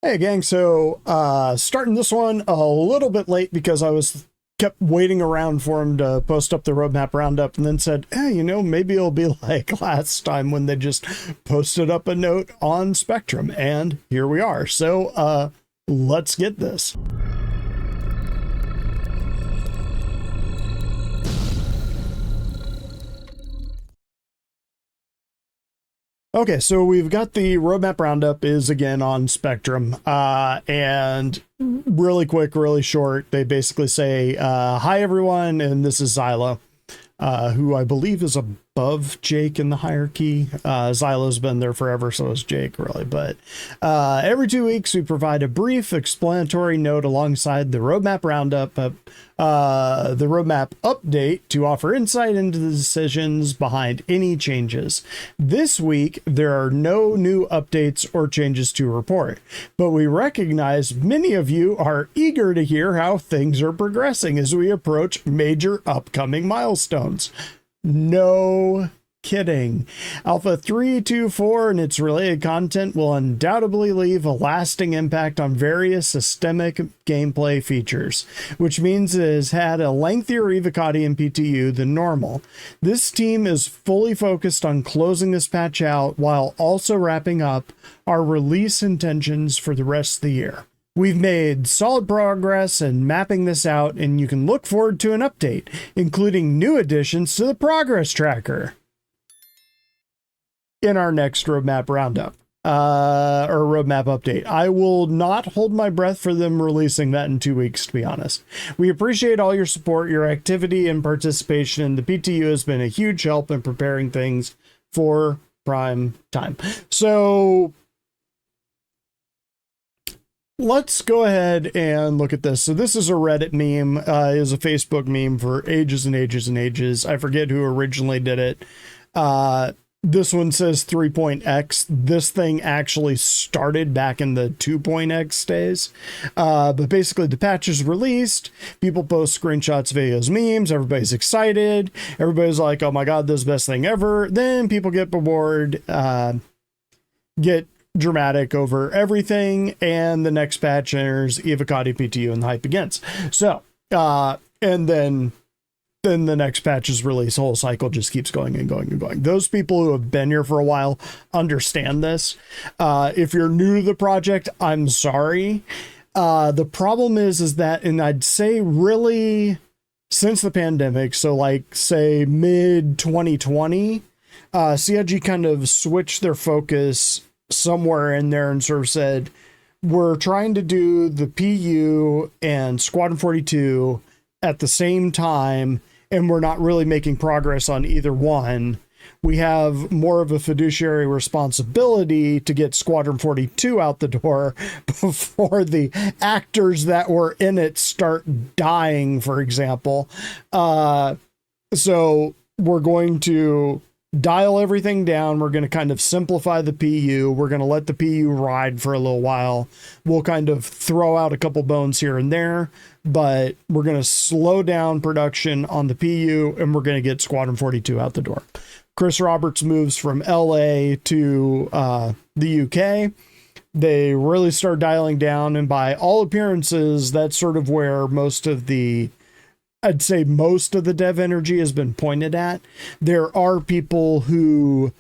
Hey gang, so starting this one a little bit late because I was kept waiting around for him to post up the roadmap roundup, and then said, hey, maybe it'll be like last time when they just posted up a note on Spectrum, and here we are. So let's get this. Okay, so we've got the roadmap roundup is again on Spectrum, and really quick, really short. They basically say, hi everyone, and this is Xylo, who I believe is above Jake in the hierarchy. Xylo's been there forever, so is Jake, really. But every 2 weeks, we provide a brief explanatory note alongside the roadmap roundup, the roadmap update to offer insight into the decisions behind any changes. This week, there are no new updates or changes to report, but we recognize many of you are eager to hear how things are progressing as we approach major upcoming milestones. No kidding. Alpha 3.2.4 and its related content will undoubtedly leave a lasting impact on various systemic gameplay features, which means it has had a lengthier Evocati and PTU than normal. This team is fully focused on closing this patch out while also wrapping up our release intentions for the rest of the year. We've made solid progress in mapping this out, and you can look forward to an update, including new additions to the progress tracker in our next roadmap roundup, or roadmap update. I will not hold my breath for them releasing that in 2 weeks, to be honest. We appreciate all your support, your activity, and participation. The PTU has been a huge help in preparing things for prime time. So let's go ahead and look at this. So this is a Reddit meme, is a Facebook meme for ages and ages and ages. I forget who originally did it. This one says 3.x. This thing actually started back in the 2.x days. But basically the patch is released. People post screenshots, videos, memes. Everybody's excited. Everybody's like, oh my God, this is the best thing ever. Then people get bored, get dramatic over everything, and the next patch enters Evocati PTU and the hype begins. So, and then the next patch is released. The whole cycle just keeps going and going and going. Those people who have been here for a while understand this. If you're new to the project, I'm sorry. The problem is that, and I'd say really since the pandemic, so like say mid 2020, CIG kind of switched their focus somewhere in there and sort of said, we're trying to do the PU and Squadron 42 at the same time, and we're not really making progress on either one. We have more of a fiduciary responsibility to get Squadron 42 out the door before the actors that were in it start dying, for example. So we're going to dial everything down. We're going to kind of simplify the PU. We're going to let the PU ride for a little while. We'll kind of throw out a couple bones here and there, but we're going to slow down production on the PU, and we're going to get Squadron 42 out the door. Chris Roberts moves from LA to the UK. They really start dialing down, and by all appearances, that's sort of where I'd say most of the dev energy has been pointed at. There are people who,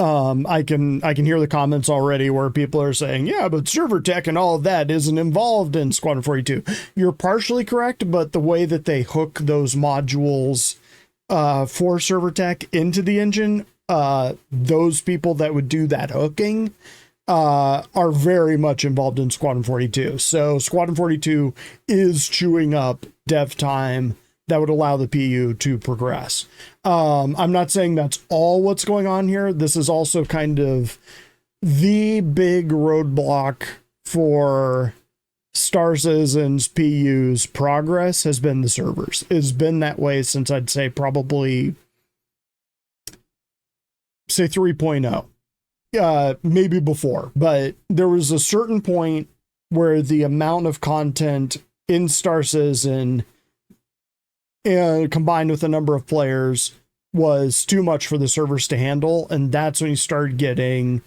I can hear the comments already where people are saying, yeah, but server tech and all of that isn't involved in Squadron 42. You're partially correct, but the way that they hook those modules for server tech into the engine, those people that would do that hooking are very much involved in Squadron 42. So Squadron 42 is chewing up dev time that would allow the PU to progress. I'm not saying that's all what's going on here. This is also kind of the big roadblock for Star Citizen's PU's progress has been the servers. It's been that way since I'd say probably 3.0. Maybe before, but there was a certain point where the amount of content in Star Citizen combined with the number of players was too much for the servers to handle, and that's when you started getting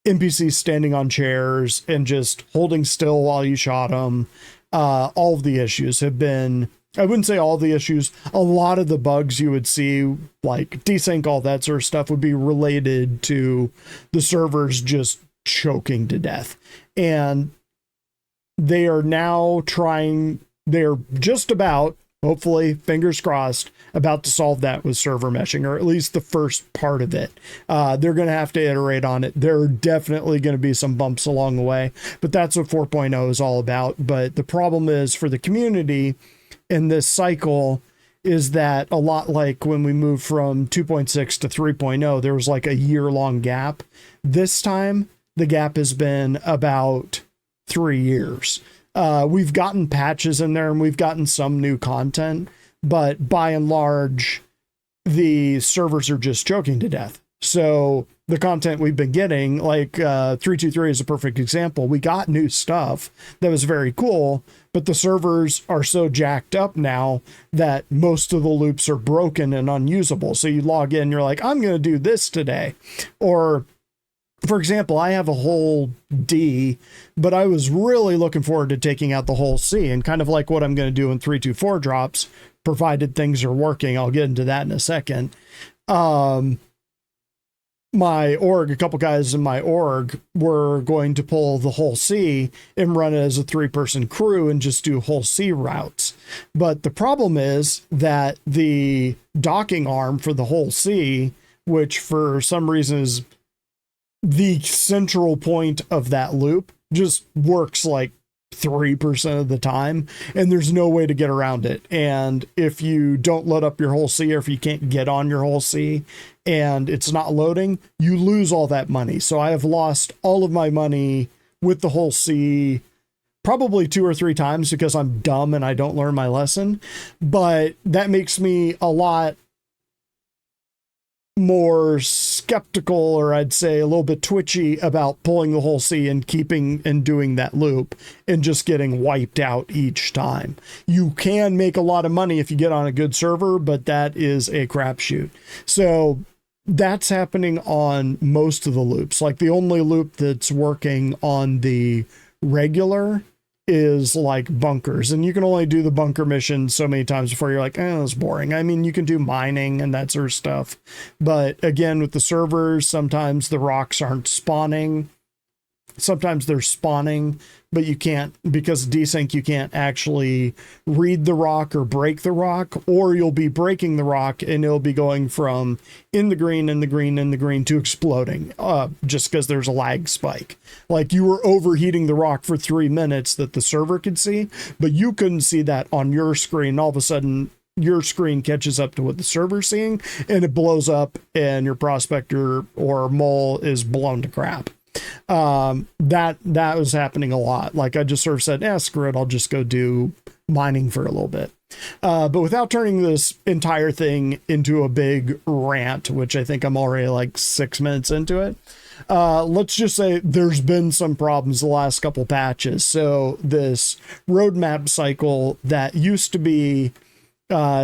NPCs standing on chairs and just holding still while you shot them. All of the issues have been, I wouldn't say all the issues, a lot of the bugs you would see, like desync, all that sort of stuff, would be related to the servers just choking to death. And they are now trying, they're just about, hopefully, fingers crossed, about to solve that with server meshing, or at least the first part of it. They're going to have to iterate on it. There are definitely going to be some bumps along the way, but that's what 4.0 is all about. But the problem is for the community in this cycle is that a lot like when we moved from 2.6 to 3.0, there was like a year-long gap. This time, the gap has been about 3 years. We've gotten patches in there and we've gotten some new content, but by and large, the servers are just choking to death. So the content we've been getting, like 323 is a perfect example. We got new stuff that was very cool, but the servers are so jacked up now that most of the loops are broken and unusable. So you log in, you're like, I'm going to do this today. Or for example, I have a whole D, but I was really looking forward to taking out the whole C, and kind of like what I'm going to do in 324 drops, provided things are working. I'll get into that in a second. My org, a couple guys in my org were going to pull the whole C and run it as a 3-person crew and just do whole C routes. But the problem is that the docking arm for the whole C, which for some reason is the central point of that loop, just works like 3% of the time, and there's no way to get around it. And if you don't load up your whole C, or if you can't get on your whole C and it's not loading, you lose all that money. So I have lost all of my money with the whole C probably 2 or 3 times because I'm dumb and I don't learn my lesson. But that makes me a lot more skeptical, or I'd say a little bit twitchy about pulling the whole C and keeping and doing that loop and just getting wiped out each time. You can make a lot of money if you get on a good server, but that is a crapshoot. So that's happening on most of the loops. Like the only loop that's working on the regular is like bunkers, and you can only do the bunker mission so many times before you're like, that's boring. I mean, you can do mining and that sort of stuff, but again, with the servers, sometimes the rocks aren't spawning. Sometimes they're spawning, but you can't, because of desync, you can't actually read the rock or break the rock, or you'll be breaking the rock and it'll be going from in the green, in the green, in the green to exploding, just because there's a lag spike. Like you were overheating the rock for 3 minutes that the server could see, but you couldn't see that on your screen. All of a sudden, your screen catches up to what the server's seeing and it blows up and your prospector or mole is blown to crap. That was happening a lot. Like I just sort of said, screw it, I'll just go do mining for a little bit. But without turning this entire thing into a big rant, which I think I'm already like 6 minutes into it, let's just say there's been some problems the last couple patches. So this roadmap cycle that used to be,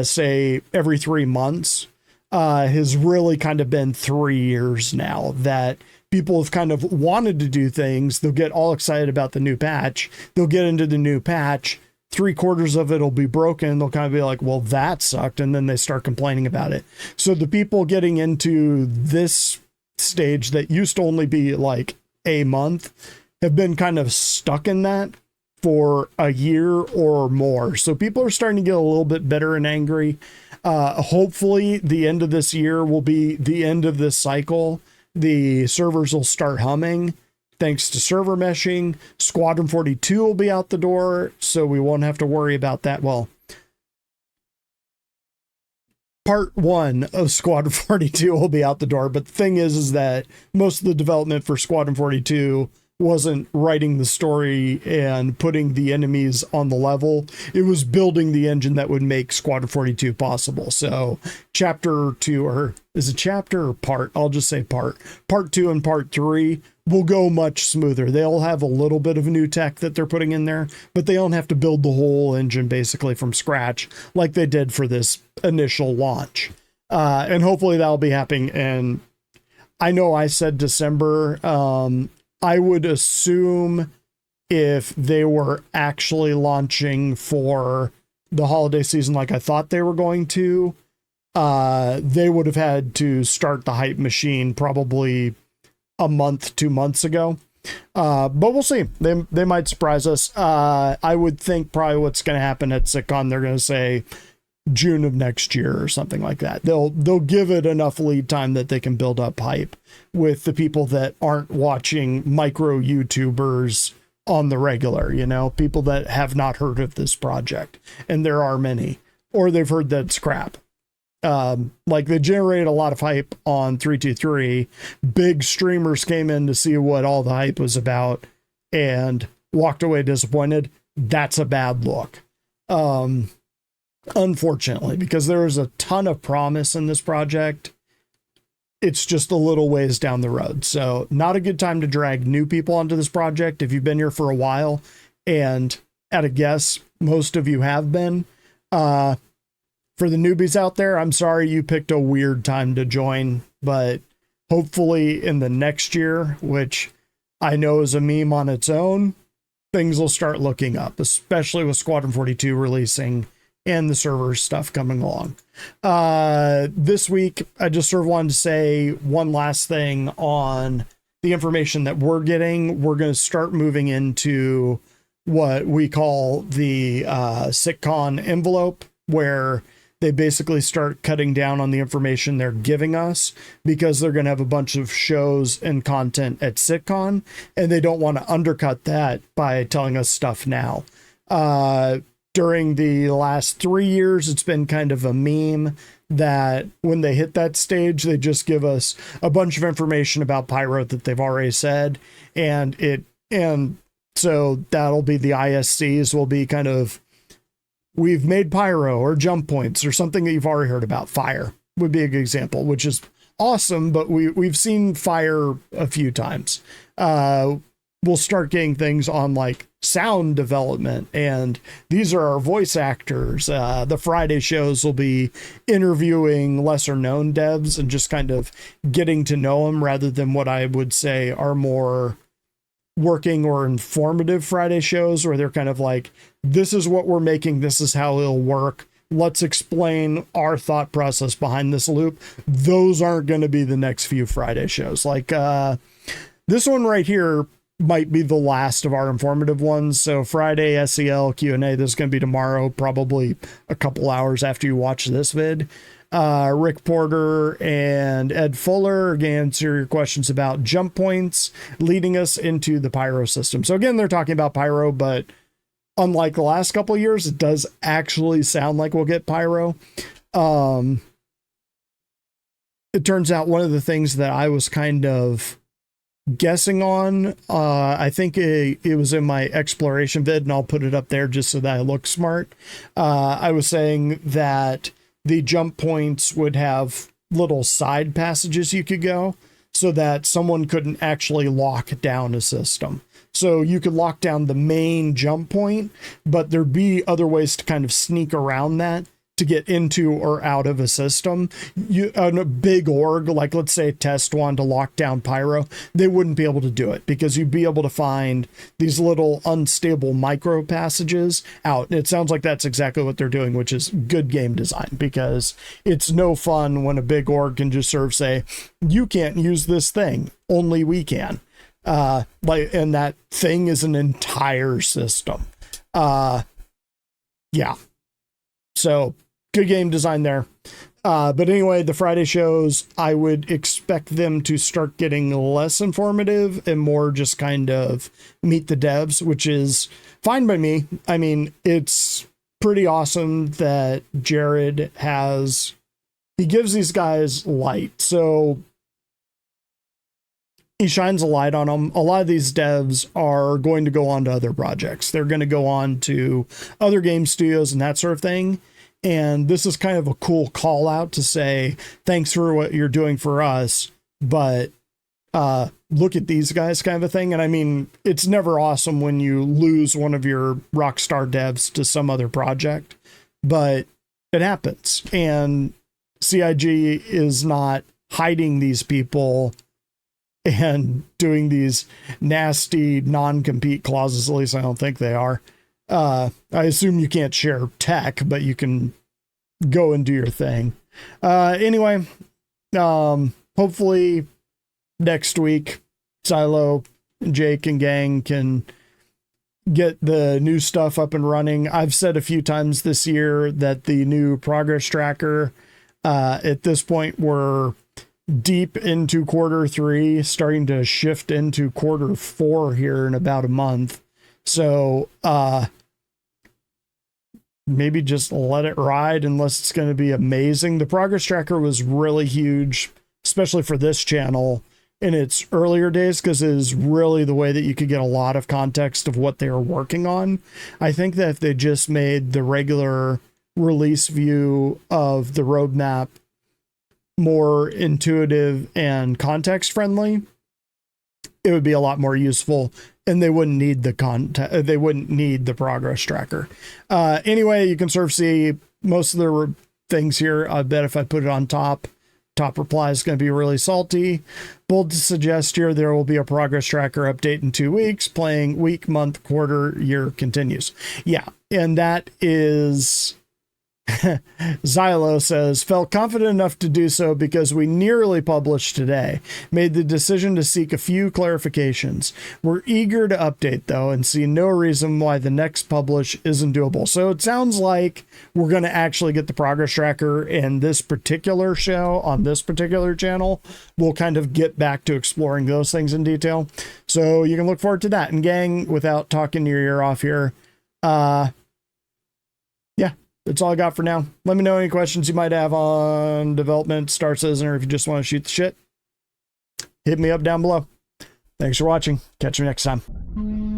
say every 3 months, has really kind of been 3 years now that people have kind of wanted to do things. They'll get all excited about the new patch. They'll get into the new patch. 3/4 of it will be broken. They'll kind of be like, well, that sucked. And then they start complaining about it. So the people getting into this stage that used to only be like a month have been kind of stuck in that for a year or more. So people are starting to get a little bit bitter and angry. Hopefully the end of this year will be the end of this cycle. The servers will start humming thanks to server meshing. Squadron 42 will be out the door, so we won't have to worry about that. Well, part 1 of Squadron 42 will be out the door, but the thing is that most of the development for Squadron 42 wasn't writing the story and putting the enemies on the level. It was building the engine that would make Squadron 42 possible. So chapter 2, or is it chapter or part? I'll just say part 2 and part 3 will go much smoother. They'll have a little bit of new tech that they're putting in there, but they don't have to build the whole engine basically from scratch like they did for this initial launch. And hopefully that'll be happening. And I know I said December, I would assume if they were actually launching for the holiday season like I thought they were going to, they would have had to start the hype machine probably a month, 2 months ago. But we'll see. They might surprise us. I would think probably what's going to happen at SitCon, they're going to say June of next year or something like that. They'll give it enough lead time that they can build up hype with the people that aren't watching micro YouTubers on the regular, people that have not heard of this project. And there are many, or they've heard that it's crap. Like they generated a lot of hype on 323. Big streamers came in to see what all the hype was about and walked away disappointed. That's a bad look. Unfortunately, because there is a ton of promise in this project. It's just a little ways down the road. So not a good time to drag new people onto this project. If you've been here for a while, and at a guess, most of you have been, for the newbies out there, I'm sorry you picked a weird time to join, but hopefully in the next year, which I know is a meme on its own, things will start looking up, especially with Squadron 42 releasing and the server stuff coming along. This week, I just sort of wanted to say one last thing on the information that we're getting. We're going to start moving into what we call the SitCon envelope, where they basically start cutting down on the information they're giving us because they're going to have a bunch of shows and content at SitCon, and they don't want to undercut that by telling us stuff now. During the last 3 years, it's been kind of a meme that when they hit that stage, they just give us a bunch of information about Pyro that they've already said. And so that'll be the ISCs will be kind of, we've made Pyro or jump points or something that you've already heard about. Fire would be a good example, which is awesome, but we've seen Fire a few times. We'll start getting things on like sound development, and these are our voice actors. The Friday shows will be interviewing lesser known devs and just kind of getting to know them rather than what I would say are more working or informative Friday shows where they're kind of like, this is what we're making, this is how it'll work, let's explain our thought process behind this loop. Those aren't going to be the next few Friday shows. Like this one right here might be the last of our informative ones. So Friday SEL Q&A, this is going to be tomorrow, probably a couple hours after you watch this vid. Rick Porter and Ed Fuller again answer your questions about jump points leading us into the Pyro system. So again, they're talking about Pyro, but unlike the last couple of years, it does actually sound like we'll get Pyro. It turns out one of the things that I was kind of guessing on, I think it was in my exploration vid, and I'll put it up there just so that I look smart. I was saying that the jump points would have little side passages you could go so that someone couldn't actually lock down a system. So you could lock down the main jump point, but there'd be other ways to kind of sneak around that to get into or out of a system. A big org, like let's say Test wanted to lock down Pyro, they wouldn't be able to do it because you'd be able to find these little unstable micro passages out. And it sounds like that's exactly what they're doing, which is good game design, because it's no fun when a big org can just sort of say, you can't use this thing, only we can. And that thing is an entire system. Yeah. So good game design there. But anyway, the Friday shows, I would expect them to start getting less informative and more just kind of meet the devs, which is fine by me. I mean, it's pretty awesome that Jared he gives these guys light. So he shines a light on them. A lot of these devs are going to go on to other projects. They're going to go on to other game studios and that sort of thing. And this is kind of a cool call out to say, thanks for what you're doing for us, but look at these guys kind of a thing. And I mean, it's never awesome when you lose one of your rockstar devs to some other project, but it happens. And CIG is not hiding these people and doing these nasty non-compete clauses. At least I don't think they are. I assume you can't share tech, but you can go and do your thing. Anyway, hopefully next week, Silo, Jake, and gang can get the new stuff up and running. I've said a few times this year that the new progress tracker, at this point, we're deep into Q3, starting to shift into Q4 here in about a month. So, maybe just let it ride unless it's going to be amazing. The progress tracker was really huge, especially for this channel in its earlier days, because it is really the way that you could get a lot of context of what they were working on. I think that if they just made the regular release view of the roadmap more intuitive and context friendly, it would be a lot more useful, and they wouldn't need the they wouldn't need the progress tracker. Anyway, you can sort of see most of the things here. I bet if I put it on top reply is going to be really salty. Bold to suggest here there will be a progress tracker update in 2 weeks. Playing week, month, quarter, year continues. Yeah, and that is... Xylo says, felt confident enough to do so because we nearly published today. Made the decision to seek a few clarifications. We're eager to update, though, and see no reason why the next publish isn't doable. So it sounds like we're going to actually get the progress tracker in this particular show on this particular channel. We'll kind of get back to exploring those things in detail. So you can look forward to that. And gang, without talking your ear off here, yeah, that's all I got for now. Let me know any questions you might have on development, Star Citizen, or if you just want to shoot the shit, hit me up down below. Thanks for watching. Catch you next time.